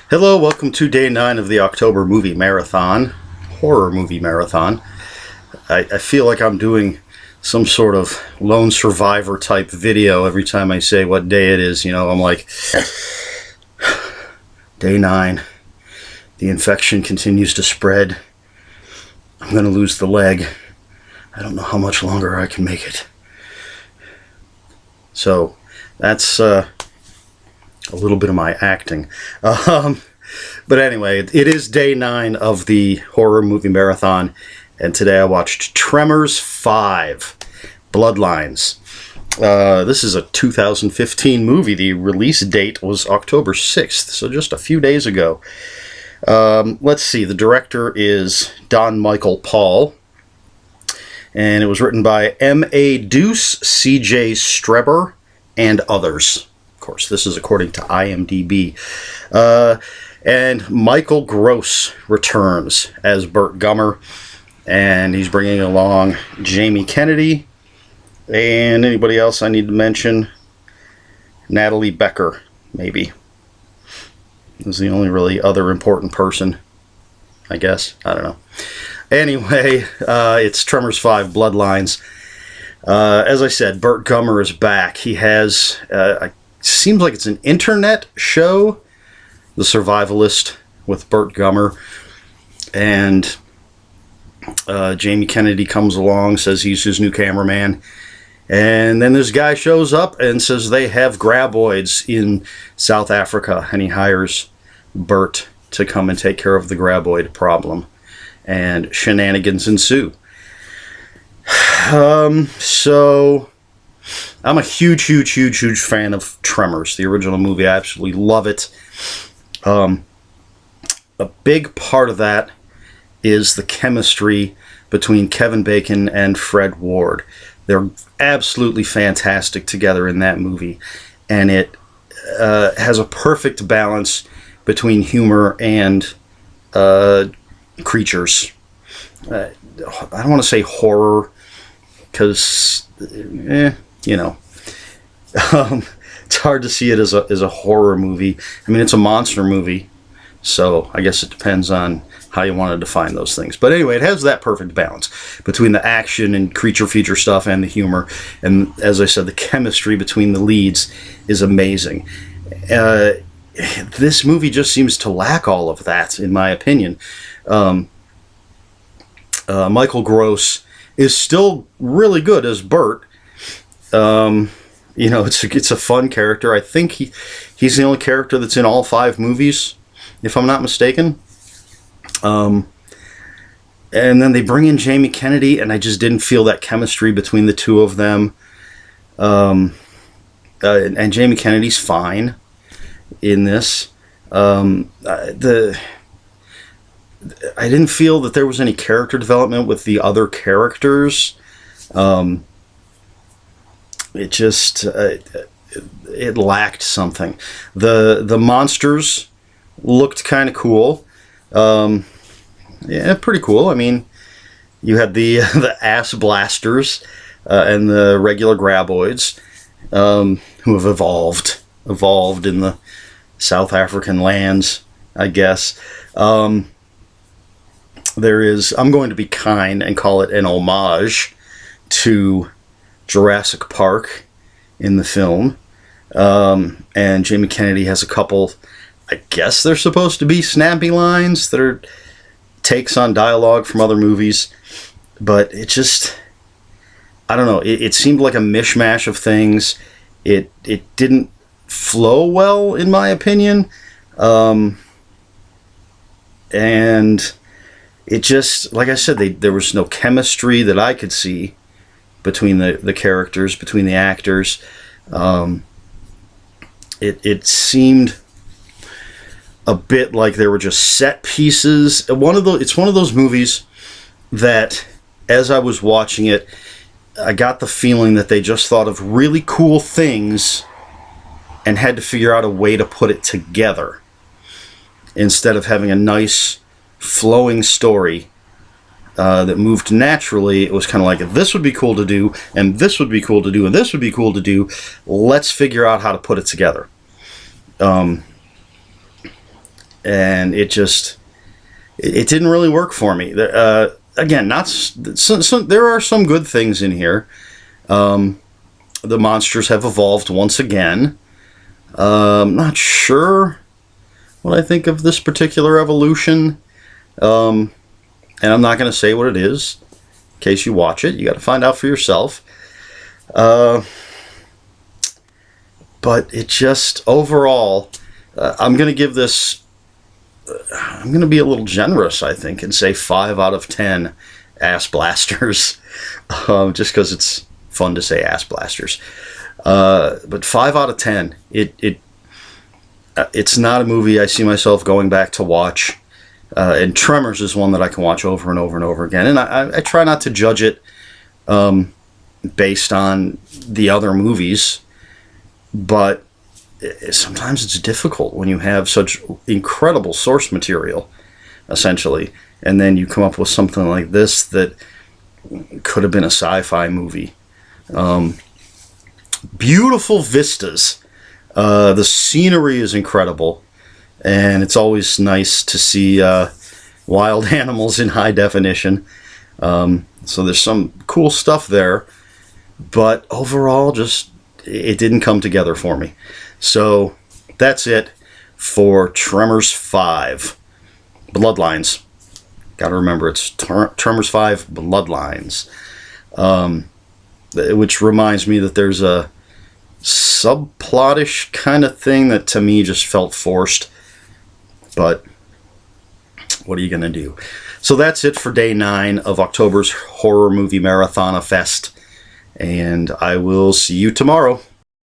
Hello, welcome to day 9 of the October movie marathon, horror movie marathon. I feel like I'm doing some sort of lone survivor type video every time I say what day it is. You know, I'm like, day 9, the infection continues to spread. I'm going to lose the leg. I don't know how much longer I can make it. So, that's a little bit of my acting. But anyway, it is day 9 of the horror movie marathon, and today I watched Tremors 5, Bloodlines. This is a 2015 movie. The release date was October 6th, so just a few days ago. Let's see, the director is Don Michael Paul, and it was written by M.A. Deuce, C.J. Streber, and others. Of course, this is according to IMDb. And Michael Gross returns as Burt Gummer, and he's bringing along Jamie Kennedy, and anybody else I need to mention? Natalie Becker, maybe. Is the only really other important person, I guess. I don't know. Anyway, it's Tremors 5, Bloodlines. As I said, Burt Gummer is back. He has, seems like it's an internet show, The Survivalist with Burt Gummer, and Jamie Kennedy comes along, says he's his new cameraman, and then this guy shows up and says they have graboids in South Africa, and he hires Burt to come and take care of the graboid problem, and shenanigans ensue. So I'm a huge fan of Tremors, the original movie. I absolutely love it. A big part of that is the chemistry between Kevin Bacon and Fred Ward. They're absolutely fantastic together in that movie, and it has a perfect balance between humor and creatures. I don't want to say horror, because, you know, it's hard to see it as a horror movie. I mean, it's a monster movie, so I guess it depends on how you want to define those things. But anyway, it has that perfect balance between the action and creature feature stuff and the humor. And as I said, the chemistry between the leads is amazing. This movie just seems to lack all of that, in my opinion. Michael Gross is still really good as Burt. You know, it's a fun character. I think he's the only character that's in all 5 movies, if I'm not mistaken. And then they bring in Jamie Kennedy, and I just didn't feel that chemistry between the two of them. And Jamie Kennedy's fine in this. I didn't feel that there was any character development with the other characters. It just it lacked something. The monsters looked kind of cool. Yeah, pretty cool. I mean, you had the ass blasters and the regular graboids who have evolved in the South African lands, I guess. There is, I'm going to be kind and call it an homage to Jurassic Park in the film. And Jamie Kennedy has a couple, I guess they're supposed to be snappy lines that are takes on dialogue from other movies. But it just, I don't know, it seemed like a mishmash of things. It didn't flow well, in my opinion. And it just, like I said, there was no chemistry that I could see between the characters, between the actors. It seemed a bit like there were just set pieces. It's one of those movies that, as I was watching it, I got the feeling that they just thought of really cool things and had to figure out a way to put it together, instead of having a nice flowing story that moved naturally. It was kind of like, this would be cool to do, and this would be cool to do, and this would be cool to do. Let's figure out how to put it together. and it didn't really work for me. Again, there are some good things in here. The monsters have evolved once again. Not sure what I think of this particular evolution. And I'm not going to say what it is. In case you watch it, you got to find out for yourself. But it just, overall, I'm going to give this, I'm going to be a little generous, I think, and say 5 out of 10 ass blasters. Just because it's fun to say ass blasters. But 5 out of 10. It's not a movie I see myself going back to watch. And Tremors is one that I can watch over and over and over again. And I try not to judge it based on the other movies. But sometimes it's difficult when you have such incredible source material, essentially. And then you come up with something like this that could have been a sci-fi movie. Beautiful vistas. The scenery is incredible. And it's always nice to see wild animals in high definition. So there's some cool stuff there. But overall, just it didn't come together for me. So that's it for Tremors 5. Bloodlines. Got to remember, it's Tremors 5 Bloodlines. Which reminds me that there's a subplot-ish kind of thing that to me just felt forced. But what are you going to do? So that's it for day 9 of October's Horror Movie Marathon Fest. And I will see you tomorrow.